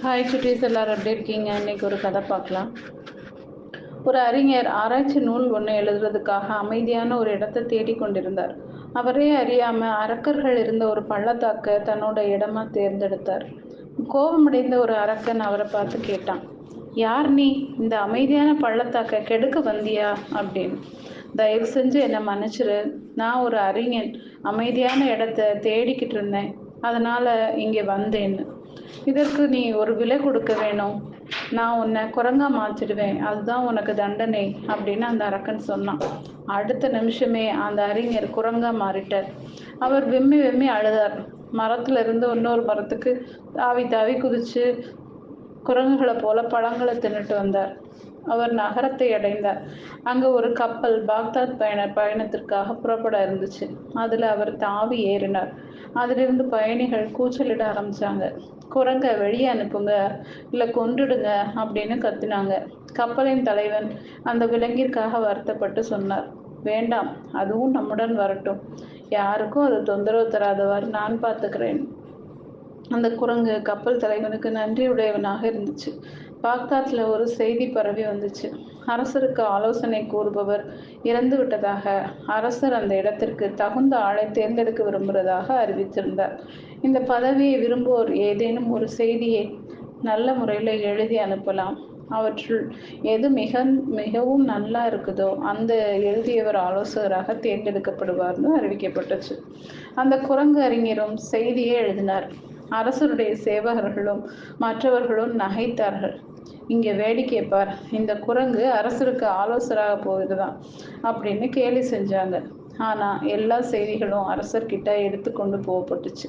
Hi குட்டீஸ், எல்லாரும் எப்படி இருக்கீங்க? இன்னைக்கு ஒரு கதை பார்க்கலாம். ஒரு அறிஞர் ஆராய்ச்சி நூல் ஒன்று எழுதுறதுக்காக அமைதியான ஒரு இடத்தை தேடி கொண்டிருந்தார். அவரே அறியாம அரக்கர்கள் இருந்த ஒரு பள்ளத்தாக்க தன்னோட இடமா தேர்ந்தெடுத்தார். கோபமடைந்த ஒரு அரக்கன் அவரை பார்த்து கேட்டான், யார் நீ? இந்த அமைதியான பள்ளத்தாக்க கெடுக்க வந்தியா அப்படின்னு. தயவு செஞ்சு என்னை மன்னிச்சிரு. நான் ஒரு அறிஞன், அமைதியான இடத்த தேடிக்கிட்டு இருந்தேன், அதனால இங்கே வந்தேன்னு. இதற்கு நீ ஒரு விலை கொடுக்க வேணும். நான் உன்னை குரங்கா மாற்றிடுவேன், அதுதான் உனக்கு தண்டனை அப்படின்னு அந்த அரக்கன் சொன்னான். அடுத்த நிமிஷமே அந்த அறிஞர் குரங்கா மாறிட்டார். அவர் வெம்மி வெம்மி அழுதார். மரத்துல இருந்து இன்னொரு மரத்துக்கு தாவி தாவி குதிச்சு குரங்குகளை போல பழங்களை தின்னுட்டு வந்தார். அவர் நகரத்தை அடைந்தார். அங்க ஒரு கப்பல் பாக்தாத் பயணத்திற்காக புறப்பட இருந்துச்சு. அதுல அவர் தாவி ஏறினார். அதிலிருந்து பயணிகள் கூச்சலிட ஆரம்பிச்சாங்க. குரங்க வெளியே அனுப்புங்க, இல்ல கொன்றுடுங்க அப்படின்னு கத்தினாங்க. கப்பலின் தலைவன் அந்த விலங்கிற்காக வருத்தப்பட்டு சொன்னார், வேண்டாம், அதுவும் நம்முடன் வரட்டும். யாருக்கும் அது தொந்தரவு தராதவாறு நான் பார்த்துக்கிறேன். அந்த குரங்கு கப்பல் தலைவனுக்கு நன்றியுடையவனாக இருந்துச்சு. பாக்தாத்ல ஒரு செய்தி பரவி வந்துச்சு. அரசருக்கு ஆலோசனை கூறுபவர் இறந்து விட்டதாக அரசர் அந்த இடத்திற்கு தகுந்த ஆளை தேர்ந்தெடுக்க விரும்புவதாக அறிவித்திருந்தார். இந்த பதவியை விரும்புவோர் ஏதேனும் ஒரு செய்தியை நல்ல முறையில் எழுதி அனுப்பலாம். அவற்றுள் எது மிகவும் நல்லா இருக்குதோ அந்த எழுதியவர் ஆலோசகராக தேர்ந்தெடுக்கப்படுவார்னு அறிவிக்கப்பட்டுச்சு. அந்த குரங்கு அறிஞரும் செய்தியை எழுதினார். அரசருடைய சேவகர்களும் மற்றவர்களும் நகைத்தார்கள். இங்க வேடிக்கை பார், இந்த குரங்கு அரசருக்கு ஆலோசகராக போகுதுதான் அப்படின்னு கேலி செஞ்சாங்க. ஆனா எல்லா செய்திகளும் அரசர்கிட்ட எடுத்து கொண்டு போகப்பட்டுச்சு.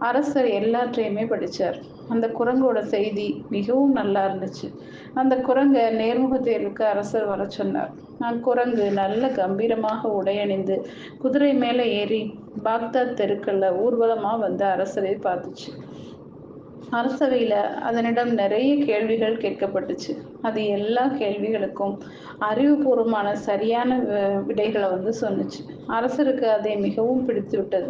அரசர் எல்லாற்றையுமே படிச்சார். அந்த குரங்கோட செய்தி மிகவும் நல்லா இருந்துச்சு. அந்த குரங்க நேர்முக தேர்வுக்கு அரசர் வர சொன்னார். அக்குரங்கு நல்ல கம்பீரமாக உடையணிந்து குதிரை மேல ஏறி பாக்தாத் தெருக்கள்ல ஊர்வலமா வந்து அரசரை பார்த்துச்சு. அரசவையில அதனிடம் நிறைய கேள்விகள் கேட்கப்பட்டுச்சு. அது எல்லா கேள்விகளுக்கும் அறிவுபூர்வமான சரியான விடைகளை சொன்னுச்சு. அரசருக்கு அதை மிகவும் பிடித்து விட்டது.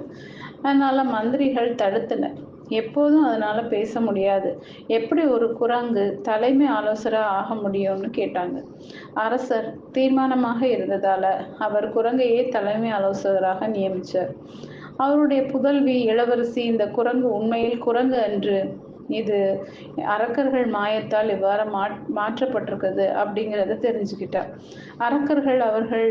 அதனால மந்திரிகள் தடுத்தனர். எப்போதும் அதனால பேச முடியாது, எப்படி ஒரு குரங்கு தலைமை ஆலோசகராக ஆக முடியும்னு கேட்டாங்க. அரசர் தீர்மானமாக இருந்ததால அவர் குரங்கையே தலைமை ஆலோசகராக நியமிச்சார். அவருடைய புதல்வி இளவரசி இந்த குரங்கு உண்மையில் குரங்கு அன்று, இது அரக்கர்கள் மாயத்தால் இவ்வாறு மாற்றப்பட்டிருக்குது அப்படிங்கிறத தெரிஞ்சுக்கிட்டார். அரக்கர்கள் அவர்கள்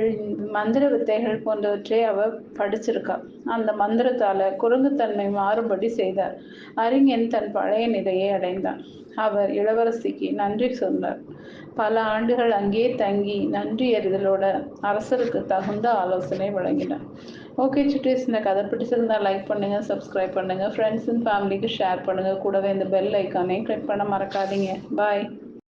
மந்திர வித்தைகள் போன்றவற்றை அவர் படிச்சிருக்கா. அந்த மந்திரத்தால குரங்குத்தன்மை மாறுபடி செய்தார். அறிஞன் தன் பழைய நிலையை அடைந்தான். அவர் இளவரசிக்கு நன்றி சொன்னார். பல ஆண்டுகள் அங்கே தங்கி நன்றி அறிதலோட அரசருக்கு தகுந்த ஆலோசனை வழங்கினார். ஓகே சுட்டீஸ், இந்த கதை பிடிச்சிருந்தா லைக் பண்ணுங்க, சப்ஸ்கிரைப் பண்ணுங்க, ஃப்ரெண்ட்ஸ் அண்ட் ஃபேமிலிக்கு ஷேர் பண்ணுங்க. கூடவே இந்த பெல் ஐக்கானையும் கிளிக் பண்ண மறக்காதீங்க. பாய்.